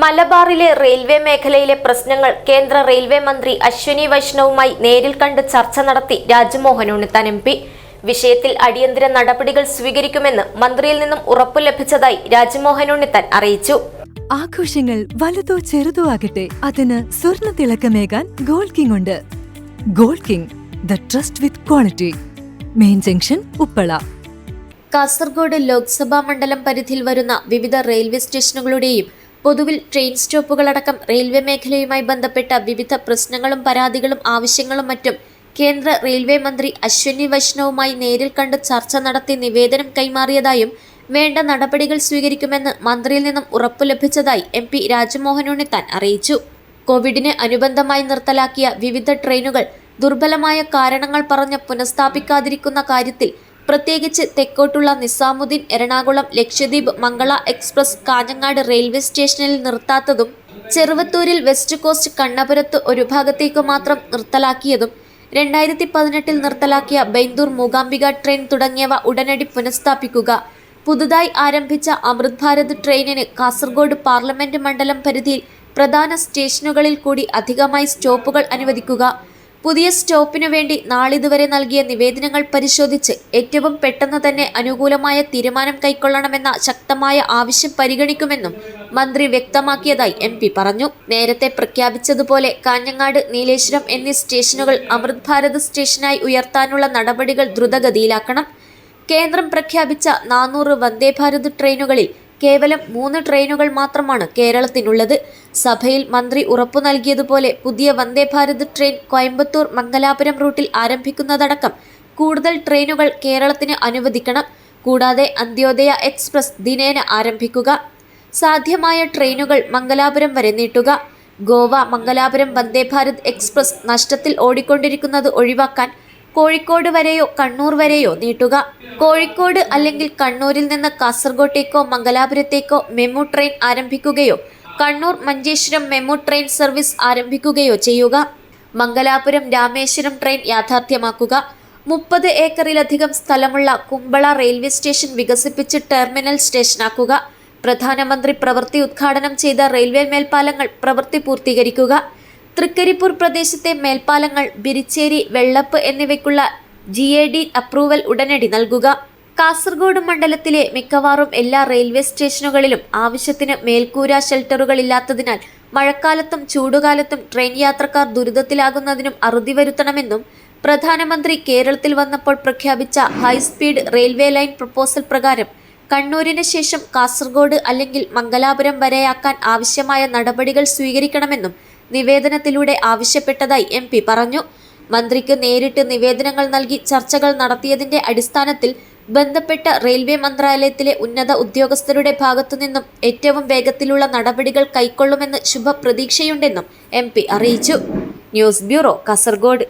മലബാറിലെ റെയിൽവേ മേഖലയിലെ പ്രശ്നങ്ങൾ കേന്ദ്ര റെയിൽവേ മന്ത്രി അശ്വിനി വൈഷ്ണവുമായി നേരിൽ കണ്ട് ചർച്ച നടത്തി രാജ്മോഹൻ ഉണ്ണിത്താൻ എം പി. വിഷയത്തിൽ അടിയന്തര നടപടികൾ സ്വീകരിക്കുമെന്ന് മന്ത്രിയിൽ നിന്നും ഉറപ്പു ലഭിച്ചതായി രാജ്മോഹൻ ഉണ്ണിത്താൻ അറിയിച്ചു. ആഘോഷങ്ങൾ വലുതോ ചെറുതോ ആകട്ടെ, അതിന് സ്വർണ്ണ തിളക്കമേകാൻ ഗോൾഡ് കിങ് ഉണ്ട്. Gold king, the trust with quality. Main junction, Uppala. Kasaragod Lok Sabha മണ്ഡലം പരിധിയിൽ വരുന്ന വിവിധ റെയിൽവേ സ്റ്റേഷനുകളുടെയും പൊതുവിൽ ട്രെയിൻ സ്റ്റോപ്പുകളടക്കം റെയിൽവേ മേഖലയുമായി ബന്ധപ്പെട്ട വിവിധ പ്രശ്നങ്ങളും പരാതികളും ആവശ്യങ്ങളും മറ്റും കേന്ദ്ര റെയിൽവേ മന്ത്രി അശ്വിനി വൈഷ്ണവുമായി നേരിൽ കണ്ട് ചർച്ച നടത്തി നിവേദനം കൈമാറിയതായും വേണ്ട നടപടികൾ സ്വീകരിക്കുമെന്ന് മന്ത്രിയിൽ നിന്നും ഉറപ്പു ലഭിച്ചതായി എം പി രാജ്മോഹൻ ഉണ്ണിത്താൻ അറിയിച്ചു. കോവിഡിന് അനുബന്ധമായി നിർത്തലാക്കിയ വിവിധ ട്രെയിനുകൾ ദുർബലമായ കാരണങ്ങൾ പറഞ്ഞ് പുനഃസ്ഥാപിക്കാതിരിക്കുന്ന കാര്യത്തിൽ പ്രത്യേകിച്ച് തെക്കോട്ടുള്ള നിസാമുദ്ദീൻ, എറണാകുളം, ലക്ഷദ്വീപ്, മംഗള എക്സ്പ്രസ് കാഞ്ഞങ്ങാട് റെയിൽവേ സ്റ്റേഷനിൽ നിർത്താത്തതും ചെറുവത്തൂരിൽ വെസ്റ്റ് കോസ്റ്റ് കണ്ണപുരത്ത് ഒരു ഭാഗത്തേക്ക് മാത്രം നിർത്തലാക്കിയതും 2018 നിർത്തലാക്കിയ ബൈന്ദൂർ മൂകാംബിക ട്രെയിൻ തുടങ്ങിയവ ഉടനടി പുനഃസ്ഥാപിക്കുക. പുതുതായി ആരംഭിച്ച അമൃത് ഭാരത് ട്രെയിനിന് കാസർഗോഡ് പാർലമെന്റ് മണ്ഡലം പരിധിയിൽ പ്രധാന സ്റ്റേഷനുകളിൽ കൂടി അധികമായി സ്റ്റോപ്പുകൾ അനുവദിക്കുക. പുതിയ സ്റ്റോപ്പിനു വേണ്ടി നാളിതുവരെ നൽകിയ നിവേദനങ്ങൾ പരിശോധിച്ച് ഏറ്റവും പെട്ടെന്ന് തന്നെ അനുകൂലമായ തീരുമാനം കൈക്കൊള്ളണമെന്ന ശക്തമായ ആവശ്യം പരിഗണിക്കുമെന്നും മന്ത്രി വ്യക്തമാക്കിയതായി എം പി പറഞ്ഞു. നേരത്തെ പ്രഖ്യാപിച്ചതുപോലെ കാഞ്ഞങ്ങാട്, നീലേശ്വരം എന്നീ സ്റ്റേഷനുകൾ അമൃത് ഭാരത് സ്റ്റേഷനായി ഉയർത്താനുള്ള നടപടികൾ ദ്രുതഗതിയിലാക്കണം. കേന്ദ്രം പ്രഖ്യാപിച്ച 400 വന്ദേ ഭാരത് ട്രെയിനുകളിൽ കേവലം 3 ട്രെയിനുകൾ മാത്രമാണ് കേരളത്തിനുള്ളത്. സഭയിൽ മന്ത്രി ഉറപ്പു നൽകിയതുപോലെ പുതിയ വന്ദേ ഭാരത് ട്രെയിൻ കോയമ്പത്തൂർ, മംഗലാപുരം റൂട്ടിൽ ആരംഭിക്കുന്നതടക്കം കൂടുതൽ ട്രെയിനുകൾ കേരളത്തിന് അനുവദിക്കണം. കൂടാതെ അന്ത്യോദയ എക്സ്പ്രസ് ദിനേന ആരംഭിക്കുക. സാധ്യമായ ട്രെയിനുകൾ മംഗലാപുരം വരെ നീട്ടുക. ഗോവ മംഗലാപുരം വന്ദേ ഭാരത് എക്സ്പ്രസ് നഷ്ടത്തിൽ ഓടിക്കൊണ്ടിരിക്കുന്നത് ഒഴിവാക്കാൻ കോഴിക്കോട് വരെയോ കണ്ണൂർ വരെയോ നീട്ടുക. കോഴിക്കോട് അല്ലെങ്കിൽ കണ്ണൂരിൽ നിന്ന് കാസർഗോട്ടേക്കോ മംഗലാപുരത്തേക്കോ മെമു ട്രെയിൻ ആരംഭിക്കുകയോ Kannur Manjeshwaram MEMU train service ആരംഭിക്കുകയോ ചെയ്യുക. മംഗലാപുരം രാമേശ്വരം ട്രെയിൻ യാഥാർത്ഥ്യമാക്കുക. 30 ഏക്കറിലധികം സ്ഥലമുള്ള കുമ്പള റെയിൽവേ സ്റ്റേഷൻ വികസിപ്പിച്ച് ടെർമിനൽ സ്റ്റേഷനാക്കുക. പ്രധാനമന്ത്രി പ്രവൃത്തി ഉദ്ഘാടനം ചെയ്ത റെയിൽവേ മേൽപ്പാലങ്ങൾ പ്രവൃത്തി പൂർത്തീകരിക്കുക. തൃക്കരിപ്പൂർ പ്രദേശത്തെ മേൽപ്പാലങ്ങൾ ബിരിച്ചേരി, വെള്ളപ്പ് എന്നിവയ്ക്കുള്ള GAD അപ്രൂവൽ ഉടനടി നൽകുക. കാസർഗോഡ് മണ്ഡലത്തിലെ മിക്കവാറും എല്ലാ റെയിൽവേ സ്റ്റേഷനുകളിലും ആവശ്യത്തിന് മേൽക്കൂര ഷെൽട്ടറുകൾ ഇല്ലാത്തതിനാൽ മഴക്കാലത്തും ചൂടുകാലത്തും ട്രെയിൻ യാത്രക്കാർ ദുരിതത്തിലാകുന്നതിനും അറുതി വരുത്തണമെന്നും പ്രധാനമന്ത്രി കേരളത്തിൽ വന്നപ്പോൾ പ്രഖ്യാപിച്ച ഹൈസ്പീഡ് റെയിൽവേ ലൈൻ പ്രപ്പോസൽ പ്രകാരം കണ്ണൂരിന് ശേഷം കാസർഗോഡ് അല്ലെങ്കിൽ മംഗലാപുരം വരെയാക്കാൻ ആവശ്യമായ നടപടികൾ സ്വീകരിക്കണമെന്നും നിവേദനത്തിലൂടെ ആവശ്യപ്പെട്ടതായി എം പി പറഞ്ഞു. മന്ത്രിക്ക് നേരിട്ട് നിവേദനങ്ങൾ നൽകി ചർച്ചകൾ നടത്തിയതിന്റെ അടിസ്ഥാനത്തിൽ ബന്ധപ്പെട്ട റെയിൽവേ മന്ത്രാലയത്തിലെ ഉന്നത ഉദ്യോഗസ്ഥരുടെ ഭാഗത്തുനിന്നും ഏറ്റവും വേഗത്തിലുള്ള നടപടികൾ കൈക്കൊള്ളുമെന്ന് ശുഭപ്രതീക്ഷയുണ്ടെന്നും എം പി അറിയിച്ചു. News bureau, Kasaragod.